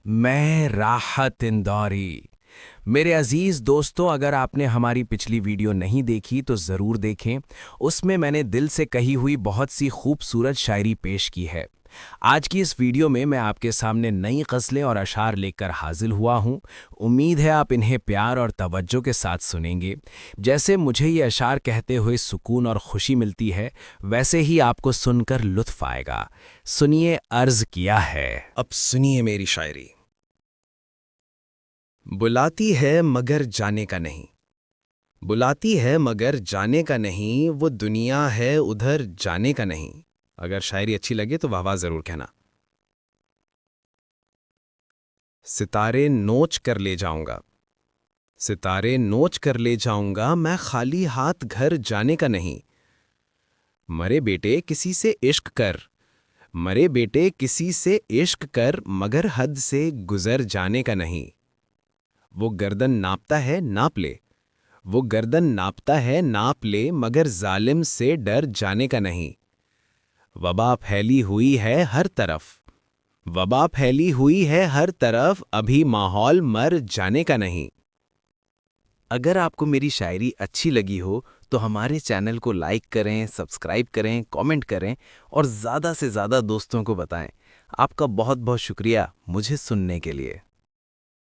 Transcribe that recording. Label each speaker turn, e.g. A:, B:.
A: मैं राहत इंदौरी। मेरे अजीज दोस्तों, अगर आपने हमारी पिछली वीडियो नहीं देखी तो ज़रूर देखें। उसमें मैंने दिल से कही हुई बहुत सी खूबसूरत शायरी पेश की है। आज की इस वीडियो में मैं आपके सामने नई ग़ज़लें और अशार लेकर हाजिर हुआ हूँ। उम्मीद है आप इन्हें प्यार और तवज्जो के साथ सुनेंगे। जैसे मुझे ये अशार कहते हुए सुकून और खुशी मिलती है, वैसे ही आपको सुनकर लुत्फ़ आएगा। सुनिए, अर्ज़ किया है।
B: अब सुनिए मेरी शायरी। बुलाती है मगर जाने का नहीं, बुलाती है मगर जाने का नहीं, वो दुनिया है उधर जाने का नहीं। अगर शायरी अच्छी लगे तो वाह वाह जरूर कहना। सितारे नोच कर ले जाऊंगा, सितारे नोच कर ले जाऊंगा, मैं खाली हाथ घर जाने का नहीं। मरे बेटे किसी से इश्क कर, मरे बेटे किसी से इश्क कर, मगर हद से गुजर जाने का नहीं। वो गर्दन नापता है नाप ले, वो गर्दन नापता है नाप ले, मगर जालिम से डर जाने का नहीं। वबा फैली हुई है हर तरफ, वबा फैली हुई है हर तरफ, अभी माहौल मर जाने का नहीं।
C: अगर आपको मेरी शायरी अच्छी लगी हो तो हमारे चैनल को लाइक करें, सब्सक्राइब करें, कमेंट करें और ज़्यादा से ज़्यादा दोस्तों को बताएं। आपका बहुत बहुत शुक्रिया मुझे सुनने के लिए।